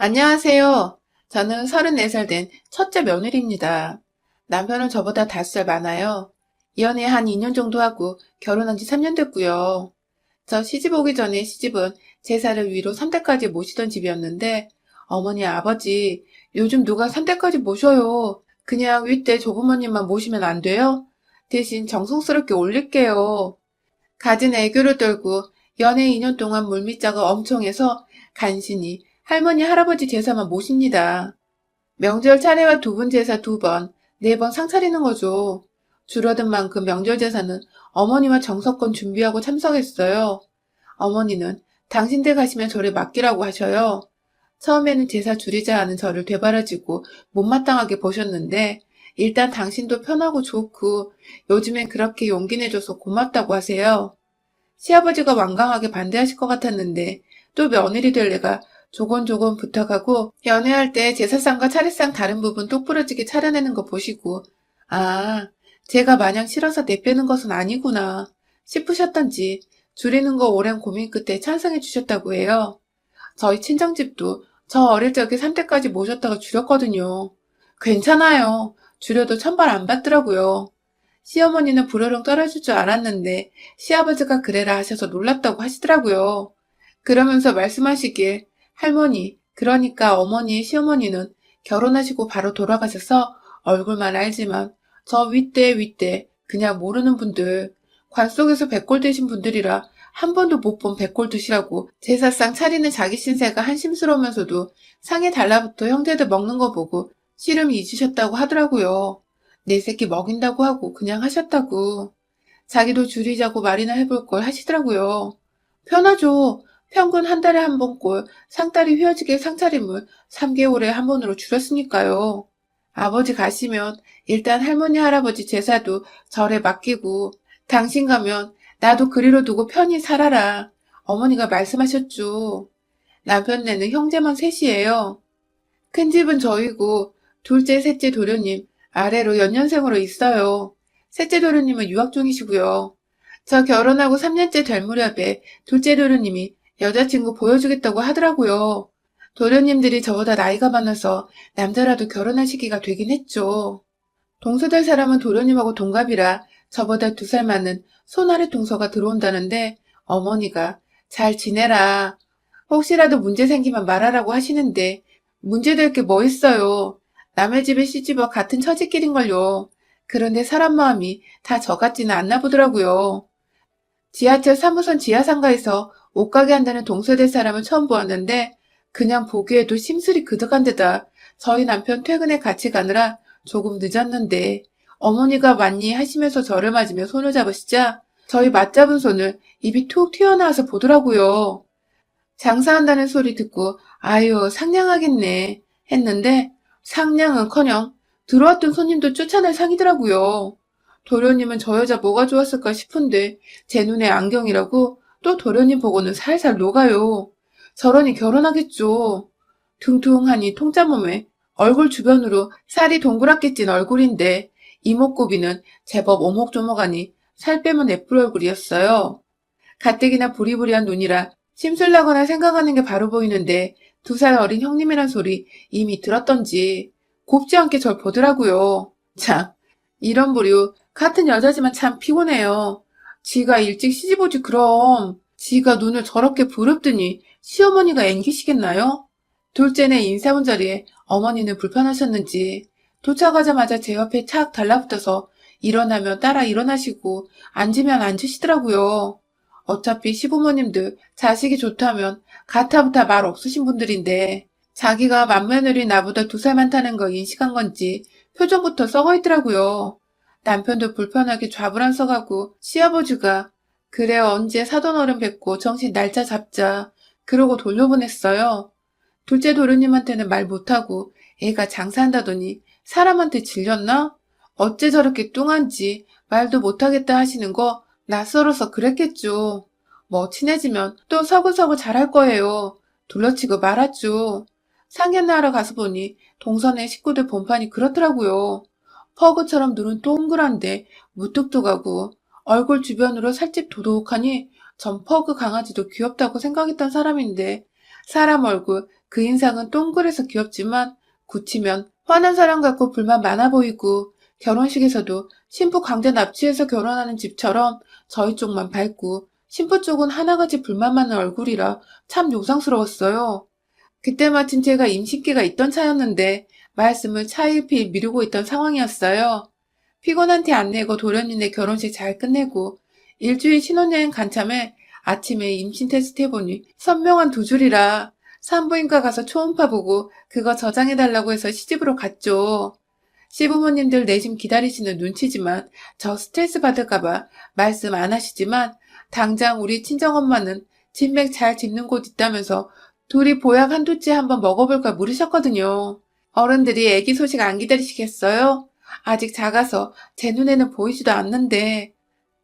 안녕하세요. 저는 34살 된 첫째 며느리입니다. 남편은 저보다 5살 많아요. 이혼에 한 2년 정도 하고 결혼한 지 3년 됐고요. 저 시집 오기 전에 시집은 제사를 위로 3대까지 모시던 집이었는데 어머니 아버지 요즘 누가 3대까지 모셔요. 그냥 윗대 조부모님만 모시면 안 돼요? 대신 정성스럽게 올릴게요. 갖은 애교를 떨고 연애 2년 동안 물밑자가 엄청 해서 간신히 할머니 할아버지 제사만 모십니다. 명절 차례와 두 분 제사 2번, 4번 상 차리는 거죠. 줄어든 만큼 명절 제사는 어머니와 정석권 준비하고 참석했어요. 어머니는 당신들 가시면 저를 맡기라고 하셔요. 처음에는 제사 줄이자 하는 저를 되바라지고 못마땅하게 보셨는데 일단 당신도 편하고 좋고 요즘엔 그렇게 용기 내줘서 고맙다고 하세요. 시아버지가 완강하게 반대하실 것 같았는데 또 며느리 될 내가 조곤조곤 부탁하고 연애할 때 제사상과 차례상 다른 부분 똑부러지게 차려내는 거 보시고 아, 제가 마냥 싫어서 내빼는 것은 아니구나 싶으셨던지 줄이는 거 오랜 고민 끝에 찬성해 주셨다고 해요. 저희 친정집도 저 어릴 적에 3대까지 모셨다가 줄였거든요. 괜찮아요. 줄여도 천발 안 받더라고요. 시어머니는 부르릉 떨어질 줄 알았는데 시아버지가 그래라 하셔서 놀랍다고 하시더라고요. 그러면서 말씀하시길 할머니, 그러니까 어머니, 시어머니는 결혼하시고 바로 돌아가셔서 얼굴만 알지만 저 윗대 그냥 모르는 분들 관 속에서 백골 되신 분들이라 한 번도 못 본 백골 드시라고 제사상 차리는 자기 신세가 한심스러우면서도 상에 달라붙어 형제들 먹는 거 보고 씨름 잊으셨다고 하더라고요. 내 새끼 먹인다고 하고 그냥 하셨다고. 자기도 줄이자고 말이나 해볼 걸 하시더라고요. 편하죠. 평균 한 달에 한 번꼴 상다리 휘어지게 상차림을 3개월에 한 번으로 줄였으니까요. 아버지 가시면 일단 할머니 할아버지 제사도 절에 맡기고 당신 가면 나도 그리로 두고 편히 살아라. 어머니가 말씀하셨죠. 남편네는 형제만 셋이에요. 큰 집은 저희고 둘째, 셋째 도련님 아래로 연년생으로 있어요. 셋째 도련님은 유학 중이시고요. 저 결혼하고 3년째 될 무렵에 둘째 도련님이 여자친구 보여주겠다고 하더라고요. 도련님들이 저보다 나이가 많아서 남자라도 결혼할 시기가 되긴 했죠. 동서될 사람은 도련님하고 동갑이라 저보다 2살 많은 손아래 동서가 들어온다는데 어머니가 잘 지내라. 혹시라도 문제 생기면 말하라고 하시는데 문제될 게 뭐 있어요. 남의 집에 시집와 같은 처지끼린걸요. 그런데 사람 마음이 다 저 같지는 않나 보더라고요. 지하철 3호선 지하상가에서 옷가게 한다는 동서될 사람은 처음 보았는데 그냥 보기에도 심술이 그득한 데다 저희 남편 퇴근에 같이 가느라 조금 늦었는데 어머니가 왔니 하시면서 저를 맞으며 손을 잡으시자 저희 맞잡은 손을 입이 툭 튀어나와서 보더라고요. 장사한다는 소리 듣고 아유 상냥하겠네 했는데 상냥은커녕 들어왔던 손님도 쫓아낼 상이더라고요. 도련님은 저 여자 뭐가 좋았을까 싶은데 제 눈에 안경이라고 또 도련님 보고는 살살 녹아요. 저러니 결혼하겠죠. 퉁퉁하니 통짜 몸에 얼굴 주변으로 살이 동그랗게 찐 얼굴인데 이목구비는 제법 오목조목하니 살 빼면 예쁠 얼굴이었어요. 가뜩이나 부리부리한 눈이라 심술나거나 생각하는 게 바로 보이는데 2살 어린 형님이란 소리 이미 들었던지 곱지 않게 절 보더라고요. 참, 이런 부류 같은 여자지만 참 피곤해요. 지가 일찍 시집 오지 그럼. 지가 눈을 저렇게 부릅더니 시어머니가 앵기시겠나요? 둘째네 인사 온 자리에 어머니는 불편하셨는지 도착하자마자 제 옆에 착 달라붙어서 일어나면 따라 일어나시고 앉으면 앉으시더라고요. 어차피 시부모님들 자식이 좋다면 가타부타 말 없으신 분들인데 자기가 맏며느리 나보다 2살 많다는 거 인식한 건지 표정부터 썩어 있더라고요. 남편도 불편하게 좌불안 서가고 시아버지가 그래 언제 사돈 어른 뵙고 정신 날짜 잡자 그러고 돌려보냈어요. 둘째 도련님한테는 말 못하고 애가 장사한다더니 사람한테 질렸나? 어째 저렇게 뚱한지 말도 못하겠다 하시는 거 낯설어서 그랬겠죠. 뭐 친해지면 또 서구서구 잘할 거예요. 둘러치고 말았죠. 상견례하러 가서 보니 동선의 식구들 본판이 그렇더라고요. 퍼그처럼 눈은 동그란데 무뚝뚝하고 얼굴 주변으로 살집 도독하니 전 퍼그 강아지도 귀엽다고 생각했던 사람인데 사람 얼굴 그 인상은 동그래서 귀엽지만 굳히면 화난 사람 같고 불만 많아 보이고 결혼식에서도 신부 강제 납치해서 결혼하는 집처럼 저희 쪽만 밝고 신부 쪽은 하나같이 불만 많은 얼굴이라 참 요상스러웠어요. 그때 마침 제가 임신기가 있던 차였는데 말씀을 차일피일 미루고 있던 상황이었어요. 피곤한 티 안 내고 도련님네 결혼식 잘 끝내고 일주일 신혼여행 간 참에 아침에 임신 테스트 해보니 선명한 두 줄이라 산부인과 가서 초음파 보고 그거 저장해달라고 해서 시집으로 갔죠. 시부모님들 내심 기다리시는 눈치지만 저 스트레스 받을까봐 말씀 안 하시지만 당장 우리 친정엄마는 진맥 잘 짚는 곳 있다면서 둘이 보약 한두째 한번 먹어볼까 물으셨거든요. 어른들이 애기 소식 안 기다리시겠어요? 아직 작아서 제 눈에는 보이지도 않는데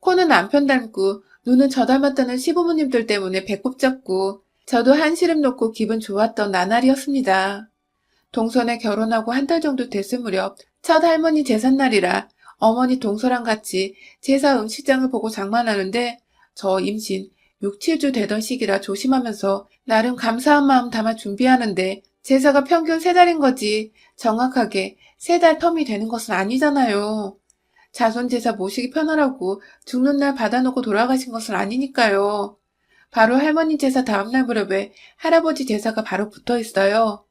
코는 남편 닮고 눈은 저 닮았다는 시부모님들 때문에 배꼽 잡고 저도 한시름 놓고 기분 좋았던 나날이었습니다. 동선에 결혼하고 한 달 정도 됐을 무렵 첫 할머니 제삿날이라 어머니 동서랑 같이 제사 음식장을 보고 장만하는데 저 임신 6, 7주 되던 시기라 조심하면서 나름 감사한 마음 담아 준비하는데 제사가 평균 3달인 거지 정확하게 3달 텀이 되는 것은 아니잖아요. 자손제사 모시기 편하라고 죽는 날 받아놓고 돌아가신 것은 아니니까요. 바로 할머니 제사 다음날 무렵에 할아버지 제사가 바로 붙어 있어요.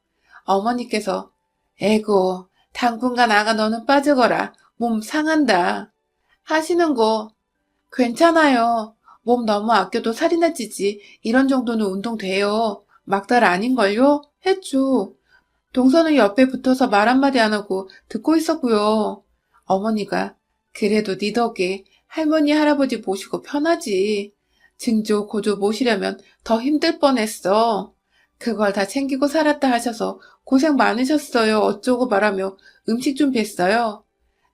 어머니께서 에고 당분간 아가 너는 빠지거라 몸 상한다 하시는 거 괜찮아요. 몸 너무 아껴도 살이나 찌지 이런 정도는 운동 돼요. 막달 아닌걸요? 했죠. 동서는 옆에 붙어서 말 한마디 안 하고 듣고 있었고요. 어머니가 그래도 네 덕에 할머니 할아버지 모시고 편하지. 증조 고조 모시려면 더 힘들 뻔했어. 그걸 다 챙기고 살았다 하셔서 고생 많으셨어요. 어쩌고 말하며 음식 준비했어요.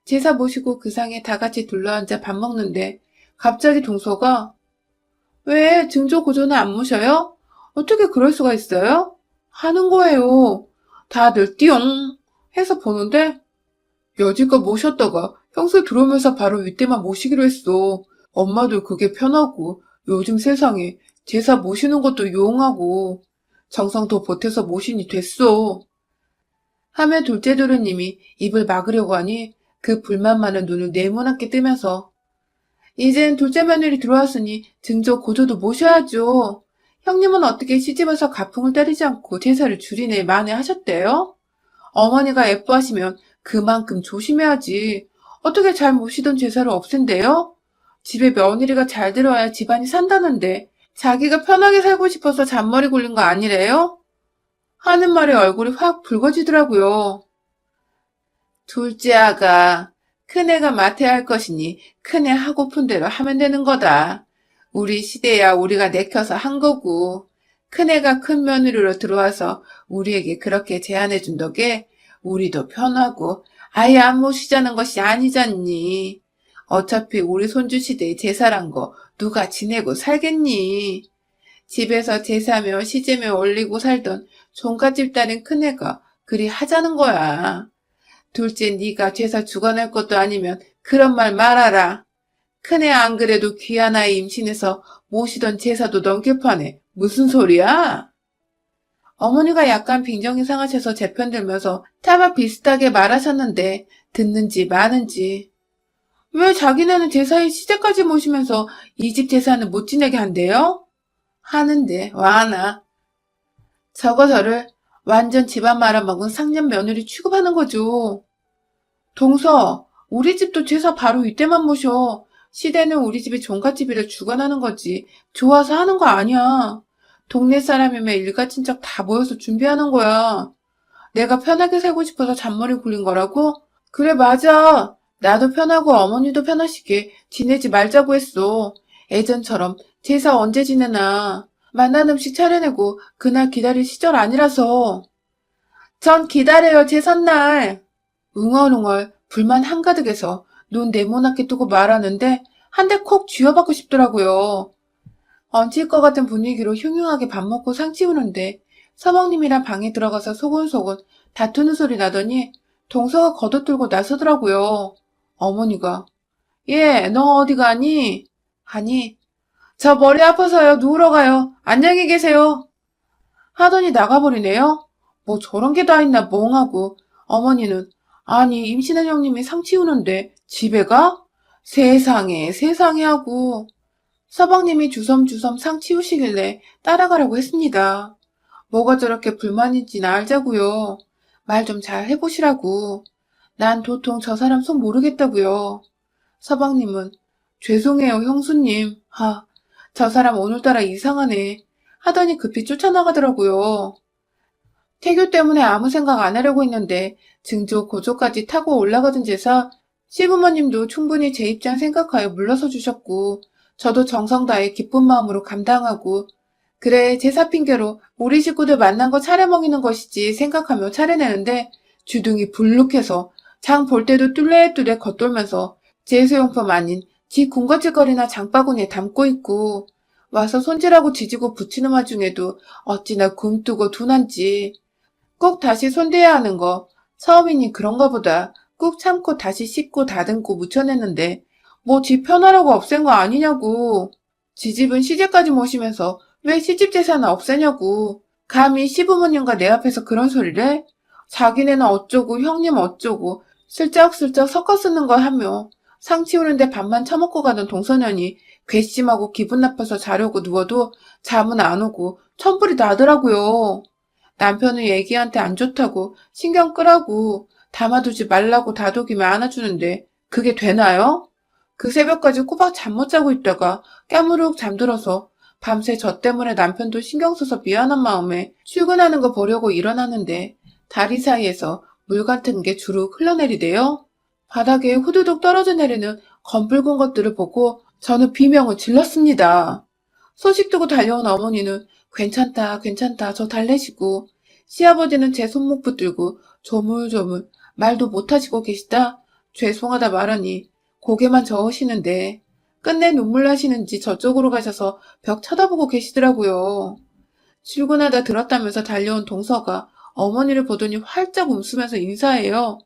제사 모시고 그 상에 다 같이 둘러앉아 밥 먹는데 갑자기 동서가 왜 증조 고조는 안 모셔요? 어떻게 그럴 수가 있어요? 하는 거예요. 다들 띠용 해서 보는데 여지껏 모셨다가 형수 들어오면서 바로 이때만 모시기로 했어. 엄마도 그게 편하고 요즘 세상에 제사 모시는 것도 용하고 정성 더 보태서 모시니 됐어. 하며 둘째 도련님이 입을 막으려고 하니 그 불만 많은 눈을 네모나게 뜨면서 이젠 둘째 며느리 들어왔으니 증조 고조도 모셔야죠. 형님은 어떻게 시집와서 가풍을 때리지 않고 제사를 줄이네 만회하셨대요? 어머니가 예뻐하시면 그만큼 조심해야지. 어떻게 잘 모시던 제사를 없앤대요? 집에 며느리가 잘 들어와야 집안이 산다는데 자기가 편하게 살고 싶어서 잔머리 굴린 거 아니래요? 하는 말에 얼굴이 확 붉어지더라고요. 둘째 아가 큰애가 맡아야 할 것이니 큰애 하고픈 대로 하면 되는 거다. 우리 시대야 우리가 내켜서 한 거고 큰애가 큰 며느리로 들어와서 우리에게 그렇게 제안해준 덕에 우리도 편하고 아예 안 모시자는 것이 아니잖니. 어차피 우리 손주 시대에 제사란 거 누가 지내고 살겠니. 집에서 제사며 시제며 올리고 살던 종갓집 딸인 큰애가 그리 하자는 거야. 둘째 네가 제사 주관할 것도 아니면 그런 말 말아라. 큰애 안 그래도 귀한 아이 임신해서 모시던 제사도 넘길 판에 무슨 소리야? 어머니가 약간 빈정이 상하셔서 제 편 들면서 타마 비슷하게 말하셨는데 듣는지 마는지 왜 자기네는 제사에 시제까지 모시면서 이 집 제사는 못 지내게 한대요? 하는데 와나 저거 저를 완전 집안 말아먹은 상년 며느리 취급하는 거죠. 동서, 우리 집도 제사 바로 이때만 모셔. 시대는 우리 집이 종갓집이라 주관하는 거지. 좋아서 하는 거 아니야. 동네 사람이면 일가 친척 다 모여서 준비하는 거야. 내가 편하게 살고 싶어서 잔머리 굴린 거라고? 그래, 맞아. 나도 편하고 어머니도 편하시게 지내지 말자고 했어. 예전처럼 제사 언제 지내나. 만난 음식 차려내고 그날 기다릴 시절 아니라서. 전 기다려요, 제삿날. 웅얼웅얼 불만 한가득해서 눈 네모나게 뜨고 말하는데 한 대 콕 쥐어받고 싶더라고요. 얹힐 것 같은 분위기로 흉흉하게 밥 먹고 상 치우는데 서방님이랑 방에 들어가서 소곤소곤 다투는 소리 나더니 동서가 걷어들고 나서더라고요. 어머니가 얘, 너 어디 가니? 하니 저 머리 아파서요. 누우러 가요. 안녕히 계세요. 하더니 나가버리네요. 뭐 저런 게 다 있나 멍하고 어머니는 아니 임신한 형님이 상 치우는데 집에 가? 세상에 세상에 하고 서방님이 주섬주섬 상 치우시길래 따라가라고 했습니다. 뭐가 저렇게 불만인지 알자고요. 말 좀 잘 해보시라고. 난 도통 저 사람 속 모르겠다고요. 서방님은 죄송해요 형수님. 저 사람 오늘따라 이상하네. 하더니 급히 쫓아나가더라고요. 태교 때문에 아무 생각 안 하려고 했는데 증조 고조까지 타고 올라가던 제사 시부모님도 충분히 제 입장 생각하여 물러서 주셨고 저도 정성 다해 기쁜 마음으로 감당하고 그래 제사 핑계로 우리 식구들 만난 거 차려먹이는 것이지 생각하며 차려내는데 주둥이 불룩해서 장 볼 때도 뚫레뚫레 겉돌면서 제수용품 아닌 지 군것질거리나 장바구니에 담고 있고 와서 손질하고 지지고 붙이는 와중에도 어찌나 굼뜨고 둔한지 꼭 다시 손대야 하는 거 처음이니 그런가 보다 꾹 참고 다시 씻고 다듬고 묻혀냈는데 뭐 지 편하라고 없앤 거 아니냐고. 지집은 시집까지 모시면서 왜 시집 재산을 없애냐고. 감히 시부모님과 내 앞에서 그런 소리를 해? 자기네는 어쩌고 형님 어쩌고 슬쩍슬쩍 섞어 쓰는 걸 하며 상 치우는데 밥만 처먹고 가던 동서년이 괘씸하고 기분 나빠서 자려고 누워도 잠은 안 오고 천불이 나더라고요. 남편은 애기한테 안 좋다고 신경 끄라고 담아두지 말라고 다독이며 안아주는데 그게 되나요? 그 새벽까지 꼬박 잠 못 자고 있다가 깨무룩 잠들어서 밤새 저 때문에 남편도 신경 써서 미안한 마음에 출근하는 거 보려고 일어나는데 다리 사이에서 물 같은 게 주룩 흘러내리대요. 바닥에 후두둑 떨어져 내리는 검붉은 것들을 보고 저는 비명을 질렀습니다. 소식 두고 달려온 어머니는 괜찮다, 괜찮다, 저 달래시고, 시아버지는 제 손목 붙들고 조물조물 말도 못하시고 계시다 죄송하다 말하니 고개만 저으시는데 끝내 눈물 나시는지 저쪽으로 가셔서 벽 쳐다보고 계시더라고요. 출근하다 들었다면서 달려온 동서가 어머니를 보더니 활짝 웃으면서 인사해요.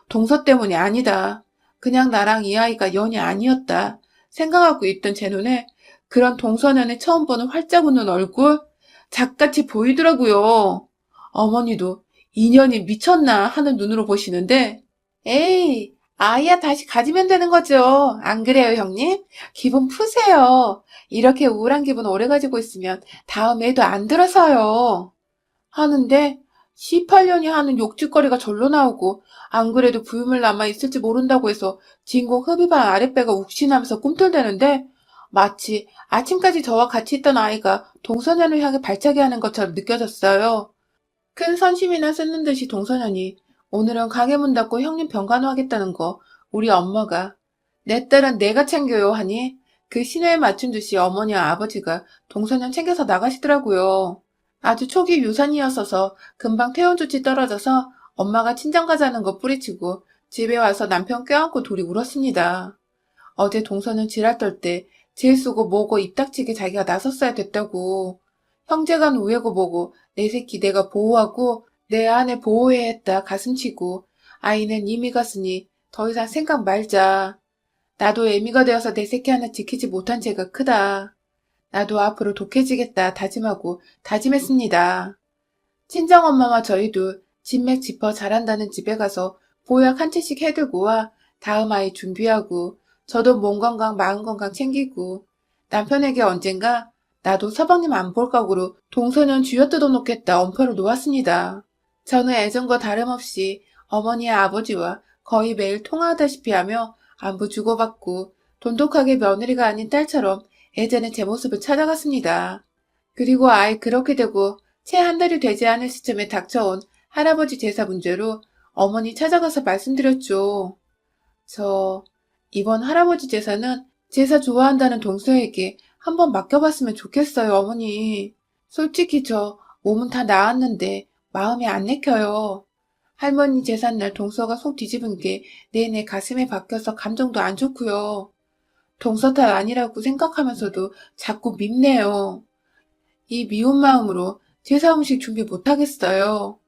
동서 때문이 아니다. 그냥 나랑 이 아이가 연이 아니었다. 생각하고 있던 제 눈에 그런 동서년의 처음 보는 활짝 웃는 얼굴 작같이 보이더라고요. 어머니도 인연이 미쳤나 하는 눈으로 보시는데 에이 아이야 다시 가지면 되는 거죠. 안 그래요 형님? 기분 푸세요. 이렇게 우울한 기분 오래 가지고 있으면 다음 애도 안 들어서요. 하는데 18년이 하는 욕짓거리가 절로 나오고 안 그래도 부유물 남아있을지 모른다고 해서 진공 흡입한 아랫배가 욱신하면서 꿈틀대는데 마치 아침까지 저와 같이 있던 아이가 동서년을 향해 발차기 하는 것처럼 느껴졌어요. 큰 선심이나 쓰는 듯이 동서년이 오늘은 가게 문 닫고 형님 병간호 하겠다는 거 우리 엄마가 내 딸은 내가 챙겨요 하니 그 신호에 맞춘 듯이 어머니와 아버지가 동서년 챙겨서 나가시더라고요. 아주 초기 유산이었어서 금방 퇴원 조치 떨어져서 엄마가 친정 가자는 거 뿌리치고 집에 와서 남편 껴안고 둘이 울었습니다. 어제 동서는 지랄 떨 때 질 쓰고 뭐고 입 닥치게 자기가 나섰어야 됐다고. 형제간 우애고 뭐고 내 새끼 내가 보호하고 내 아내 보호해야 했다 가슴치고 아이는 이미 갔으니 더 이상 생각 말자. 나도 애미가 되어서 내 새끼 하나 지키지 못한 죄가 크다. 나도 앞으로 독해지겠다 다짐하고 다짐했습니다. 친정엄마와 저희도 진맥 짚어 잘한다는 집에 가서 보약 한 채씩 해들고 와 다음 아이 준비하고 저도 몸 건강 마음 건강 챙기고 남편에게 언젠가 나도 서방님 안 볼 각오로 동서년 쥐어 뜯어놓겠다 엄포를 놓았습니다. 저는 예전과 다름없이 어머니와 아버지와 거의 매일 통화하다시피 하며 안부 주고받고 돈독하게 며느리가 아닌 딸처럼 예전의 제 모습을 찾아갔습니다. 그리고 아예 그렇게 되고 채 한 달이 되지 않을 시점에 닥쳐온 할아버지 제사 문제로 어머니 찾아가서 말씀드렸죠. 저 이번 할아버지 제사는 제사 좋아한다는 동서에게 한번 맡겨봤으면 좋겠어요, 어머니. 솔직히 저 몸은 다 나았는데 마음이 안 내켜요. 할머니 제삿날 동서가 속 뒤집은 게 내내 가슴에 박혀서 감정도 안 좋고요. 동서 탓 아니라고 생각하면서도 자꾸 밉네요. 이 미운 마음으로 제사 음식 준비 못하겠어요.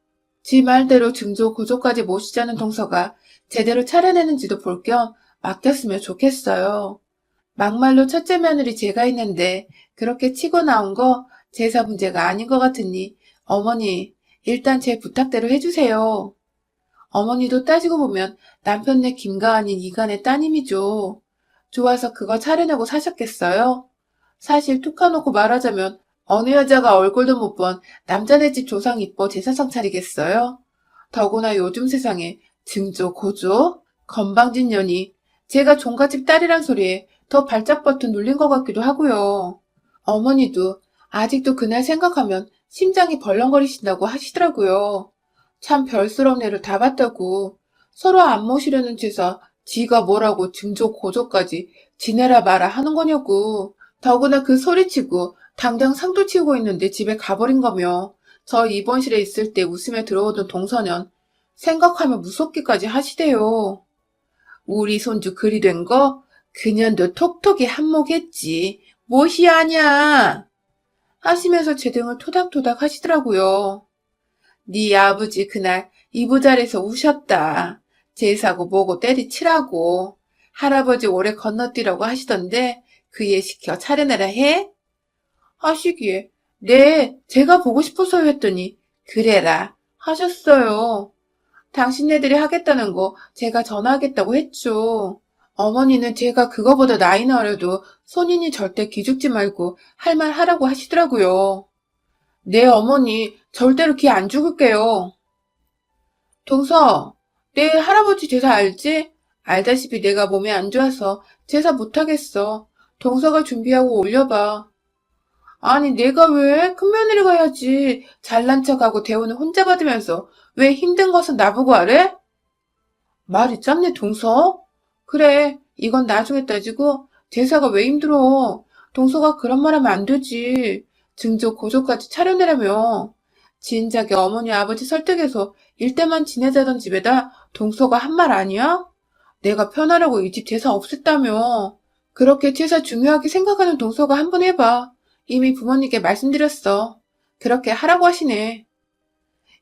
지 말대로 증조 고조까지 모시자는 동서가 제대로 차려내는지도 볼 겸 맡겼으면 좋겠어요. 막말로 첫째 며느리 제가 있는데 그렇게 치고 나온 거 제사 문제가 아닌 것 같으니 어머니, 일단 제 부탁대로 해주세요. 어머니도 따지고 보면 남편네 김가은이 이간의 따님이죠. 좋아서 그거 차려내고 사셨겠어요? 사실 툭 까놓고 말하자면 어느 여자가 얼굴도 못 본 남자네 집 조상 이뻐 제사상 차리겠어요? 더구나 요즘 세상에 증조, 고조, 건방진 년이 제가 종갓집 딸이란 소리에 더 발작 버튼 눌린 것 같기도 하고요. 어머니도 아직도 그날 생각하면 심장이 벌렁거리신다고 하시더라고요. 참 별스러운 애를 다 봤다고. 서로 안 모시려는 제사 지가 뭐라고 증조 고조까지 지내라 마라 하는 거냐고. 더구나 그 소리치고 당장 상도 치우고 있는데 집에 가버린 거며 저 입원실에 있을 때 웃으며 들어오던 동서년 생각하면 무섭기까지 하시대요. 우리 손주 그리 된 거? 그년도 톡톡이 한몫했지. 무엇이 아냐? 하시면서 제 등을 토닥토닥 하시더라고요. 네 아버지 그날 이부자리에서 우셨다. 제사고 뭐고 때리치라고. 할아버지 오래 건너뛰라고 하시던데 그에 시켜 차려내라 해? 하시기에 네, 제가 보고 싶어서요 했더니 그래라 하셨어요. 당신네들이 하겠다는 거 제가 전화하겠다고 했죠. 어머니는 제가 그거보다 나이는 어려도 손인이 절대 기죽지 말고 할 말 하라고 하시더라고요. 네, 어머니, 절대로 기 안 죽을게요. 동서, 내 할아버지 제사 알지? 알다시피 내가 몸이 안 좋아서 제사 못하겠어. 동서가 준비하고 올려봐. 아니, 내가 왜? 큰며느리가 해야지. 잘난 척하고 대우는 혼자 받으면서 왜 힘든 것은 나보고 하래? 말이 짧네, 동서? 그래, 이건 나중에 따지고 제사가 왜 힘들어? 동서가 그런 말 하면 안 되지. 증조 고조까지 차려내라며. 진작에 어머니 아버지 설득해서 일대만 지내자던 집에다 동서가 한 말 아니야? 내가 편하라고 이 집 제사 없앴다며. 그렇게 제사 중요하게 생각하는 동서가 한번 해봐. 이미 부모님께 말씀드렸어. 그렇게 하라고 하시네.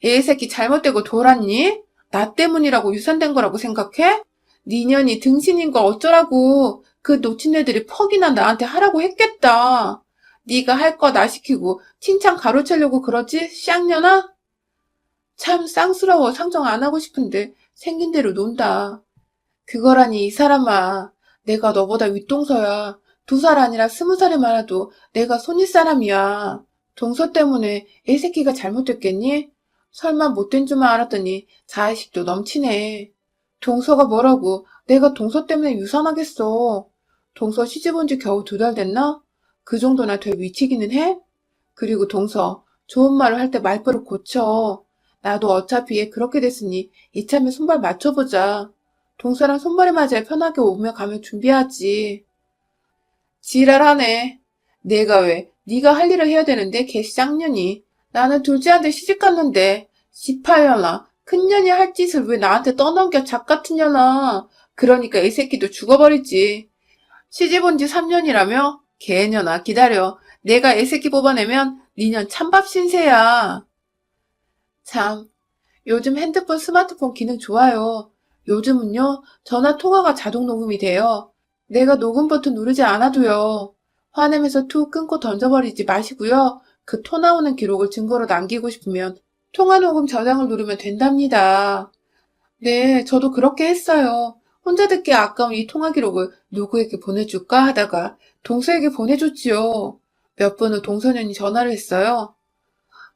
얘 새끼 잘못되고 돌았니? 나 때문이라고 유산된 거라고 생각해? 네 년이 등신인 걸 어쩌라고. 그 놓친 애들이 퍽이나 나한테 하라고 했겠다. 네가 할 거 나 시키고 칭찬 가로채려고 그러지? 쌍년아? 참 쌍스러워. 상정 안 하고 싶은데 생긴 대로 논다. 그거라니 이 사람아. 내가 너보다 윗동서야. 2살 아니라 20살이 많아도 내가 손윗 사람이야. 동서 때문에 애 새끼가 잘못됐겠니? 설마 못된 줄만 알았더니 자의식도 넘치네. 동서가 뭐라고 내가 동서 때문에 유산하겠어. 동서 시집 온 지 겨우 2달 됐나? 그 정도나 될 위치기는 해? 그리고 동서 좋은 말을 할 때 말버릇 고쳐. 나도 어차피 얘 그렇게 됐으니 이참에 손발 맞춰보자. 동서랑 손발이 맞아야 편하게 오며 가며 준비하지. 지랄하네. 내가 왜 네가 할 일을 해야 되는데 개 쌍년이. 나는 둘째한테 시집갔는데 18년아. 큰년이 할 짓을 왜 나한테 떠넘겨 작같은 년아. 그러니까 이 새끼도 죽어버리지. 시집 온 지 3년이라며? 개년아 기다려. 내가 애 새끼 뽑아내면 니년 찬밥 신세야. 참, 요즘 핸드폰 스마트폰 기능 좋아요. 요즘은요, 전화 통화가 자동 녹음이 돼요. 내가 녹음 버튼 누르지 않아도요. 화내면서 툭 끊고 던져버리지 마시고요. 그 토 나오는 기록을 증거로 남기고 싶으면 통화 녹음 저장을 누르면 된답니다. 네, 저도 그렇게 했어요. 혼자 듣기 아까운 이 통화 기록을 누구에게 보내줄까 하다가 동서에게 보내줬지요. 몇 분 후 동서년이 전화를 했어요.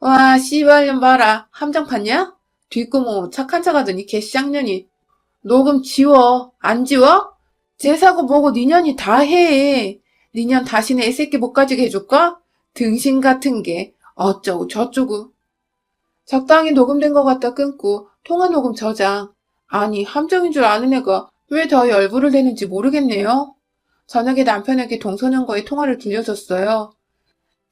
와, 씨발년 봐라. 함정 팠냐? 뒷구멍으로 착한 척하더니 개쌍년이. 녹음 지워. 안 지워? 제사고 뭐고 니년이 다 해. 니년 다시는 애새끼 못 가지게 해줄까? 등신 같은 게 어쩌고 저쩌고. 적당히 녹음된 것 같다 끊고 통화 녹음 저장. 아니 함정인 줄 아는 애가 왜 더 열불을 내는지 모르겠네요. 저녁에 남편에게 동서년과의 통화를 들려줬어요.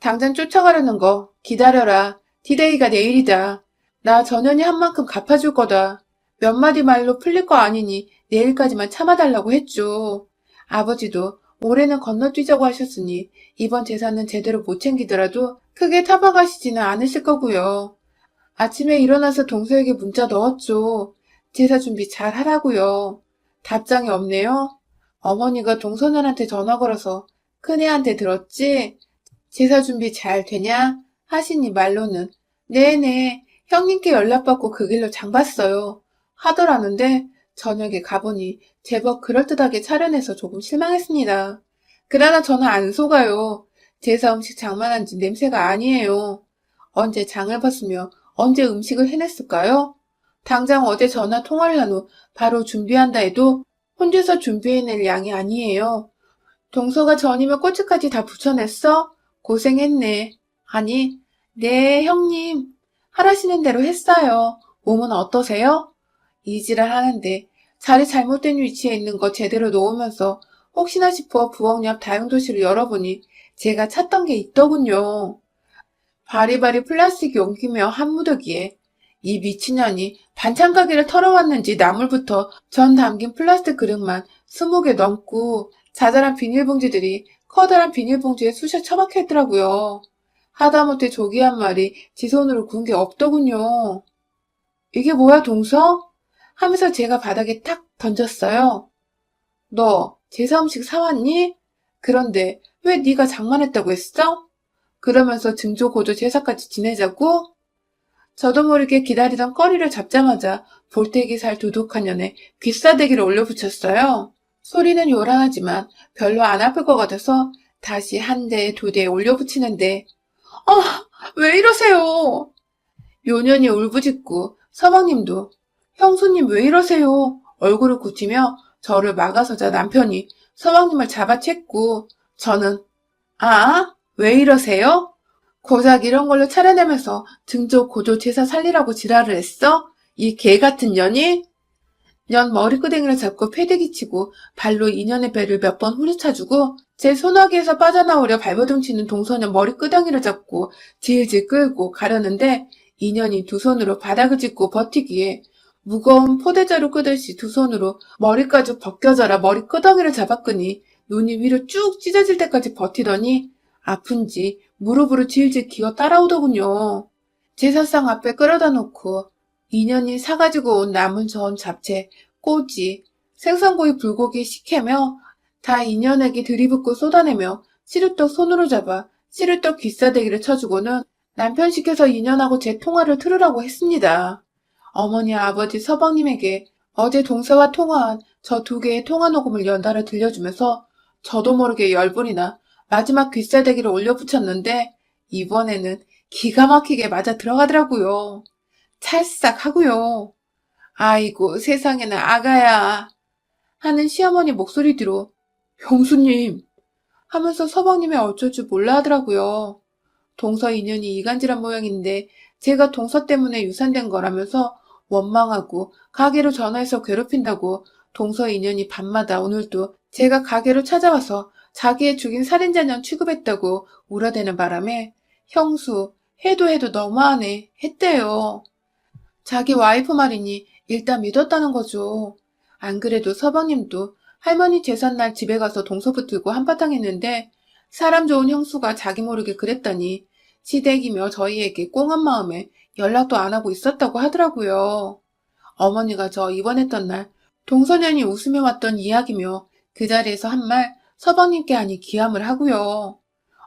당장 쫓아가려는 거 기다려라. 디데이가 내일이다. 나 전현이 한 만큼 갚아줄 거다. 몇 마디 말로 풀릴 거 아니니 내일까지만 참아달라고 했죠. 아버지도 올해는 건너뛰자고 하셨으니 이번 제사는 제대로 못 챙기더라도 크게 타박하시지는 않으실 거고요. 아침에 일어나서 동서에게 문자 넣었죠. 제사 준비 잘 하라고요. 답장이 없네요. 어머니가 동서년한테 전화 걸어서 큰애한테 들었지? 제사 준비 잘 되냐? 하시니 말로는 네네, 형님께 연락받고 그 길로 장 봤어요. 하더라는데 저녁에 가보니 제법 그럴듯하게 차려내서 조금 실망했습니다. 그러나 저는 안 속아요. 제사 음식 장만한 지 냄새가 아니에요. 언제 장을 봤으며 언제 음식을 해냈을까요? 당장 어제 전화 통화를 한 후 바로 준비한다 해도 혼자서 준비해낼 양이 아니에요. 동서가 전이면 꼬치까지 다 붙여냈어? 고생했네. 아니, 네, 형님. 하라시는 대로 했어요. 몸은 어떠세요? 이지랄 하는데 자리 잘못된 위치에 있는 거 제대로 놓으면서 혹시나 싶어 부엌 옆 다용도실을 열어보니 제가 찾던 게 있더군요. 바리바리 플라스틱 용기며 한 무더기에 이 미친년이 반찬 가게를 털어왔는지 나물부터 전 담긴 플라스틱 그릇만 20개 넘고 자잘한 비닐봉지들이 커다란 비닐봉지에 쑤셔 처박혀 있더라고요. 하다못해 조기 한 마리 지 손으로 구운 게 없더군요. 이게 뭐야, 동서? 하면서 제가 바닥에 탁 던졌어요. 너 제사 음식 사왔니? 그런데 왜 네가 장만했다고 했어? 그러면서 증조고조 제사까지 지내자고? 저도 모르게 기다리던 꺼리를 잡자마자 볼때기 살 두둑한 년에 귀싸대기를 올려붙였어요. 소리는 요란하지만 별로 안 아플 것 같아서 다시 한 대, 두 대 올려붙이는데 왜 이러세요? 요년이 울부짖고 서방님도 형수님 왜 이러세요? 얼굴을 굳히며 저를 막아서자 남편이 서방님을 잡아챘고 저는 왜 이러세요? 고작 이런 걸로 차려내면서 증조 고조 제사 살리라고 지랄을 했어? 이 개 같은 년이? 년 머리끄댕이를 잡고 패대기 치고 발로 인연의 배를 몇 번 후려차주고 제 소나기에서 빠져나오려 발버둥 치는 동서년 머리끄댕이를 잡고 질질 끌고 가려는데 인연이 두 손으로 바닥을 짚고 버티기에 무거운 포대자루 끄듯이 두 손으로 머리까지 벗겨져라 머리끄덩이를 잡았더니 눈이 위로 쭉 찢어질 때까지 버티더니 아픈지 무릎으로 질질 기어 따라오더군요. 제사상 앞에 끌어다 놓고 인연이 사가지고 온 남은 전 잡채, 꼬지, 생선구이 불고기 식혜며 다 인연에게 들이붓고 쏟아내며 시루떡 손으로 잡아 시루떡 귀싸대기를 쳐주고는 남편 시켜서 인연하고 제 통화를 틀으라고 했습니다. 어머니 아버지 서방님에게 어제 동서와 통화한 저 두 개의 통화 녹음을 연달아 들려주면서 저도 모르게 열불이나 마지막 귀싸대기를 올려붙였는데 이번에는 기가 막히게 맞아 들어가더라고요. 찰싹 하고요. 아이고 세상에나 아가야 하는 시어머니 목소리 뒤로 형수님 하면서 서방님이 어쩔 줄 몰라 하더라고요. 동서 인연이 이간질한 모양인데 제가 동서 때문에 유산된 거라면서 원망하고 가게로 전화해서 괴롭힌다고 동서 인연이 밤마다 오늘도 제가 가게로 찾아와서 자기의 죽인 살인자년 취급했다고 울어대는 바람에 형수 해도 너무하네 했대요. 자기 와이프 말이니 일단 믿었다는 거죠. 안 그래도 서방님도 할머니 제삿날 집에 가서 동서 붙들고 한바탕 했는데 사람 좋은 형수가 자기 모르게 그랬더니 시댁이며 저희에게 꽁한 마음에 연락도 안 하고 있었다고 하더라고요. 어머니가 저 입원했던 날 동서년이 웃으며 왔던 이야기며 그 자리에서 한 말 서방님께 하니 기함을 하고요.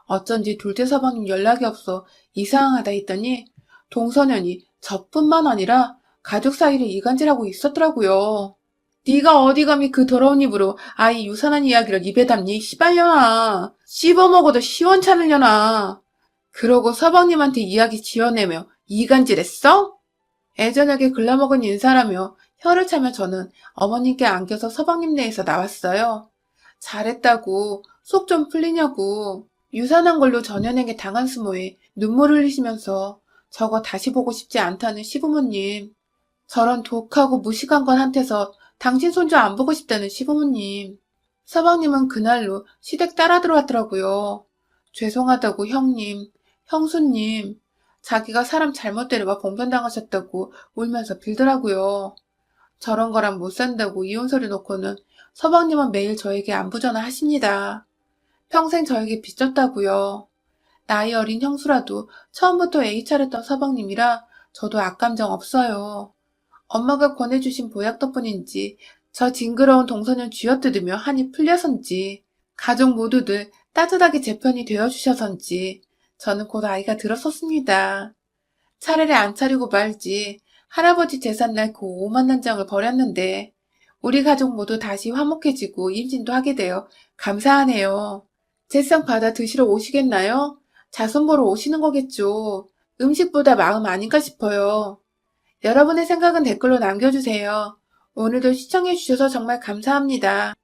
어쩐지 둘째 서방님 연락이 없어 이상하다 했더니 동서년이 저뿐만 아니라 가족 사이를 이간질하고 있었더라고요. 네가 어디 감히 그 더러운 입으로 아이 유산한 이야기를 입에 담니 시발려나. 씹어먹어도 시원찮으려나. 그러고 서방님한테 이야기 지어내며 이간질했어? 애절하게 글러먹은 인사라며 혀를 차며 저는 어머님께 안겨서 서방님 내에서 나왔어요. 잘했다고 속 좀 풀리냐고. 유산한 걸로 전현에게 당한 수모에 눈물 흘리시면서 저거 다시 보고 싶지 않다는 시부모님. 저런 독하고 무식한 건 한테서 당신 손주 안 보고 싶다는 시부모님. 서방님은 그날로 시댁 따라 들어왔더라고요. 죄송하다고 형님, 형수님. 자기가 사람 잘못 데려가 봉변당하셨다고 울면서 빌더라고요. 저런 거랑 못 산다고 이혼서를 놓고는 서방님은 매일 저에게 안부 전화하십니다. 평생 저에게 빚졌다고요. 나이 어린 형수라도 처음부터 애기 차렸던 서방님이라 저도 악감정 없어요. 엄마가 권해주신 보약 덕분인지 저 징그러운 동서년 쥐어뜯으며 한이 풀려선지 가족 모두들 따뜻하게 제 편이 되어주셔선지 저는 곧 아이가 들었었습니다. 차라리 안 차리고 말지. 할아버지 제삿날 그 오만난장을 버렸는데 우리 가족 모두 다시 화목해지고 임신도 하게 되어 감사하네요. 제상 받아 드시러 오시겠나요? 자손 보러 오시는 거겠죠. 음식보다 마음 아닌가 싶어요. 여러분의 생각은 댓글로 남겨주세요. 오늘도 시청해주셔서 정말 감사합니다.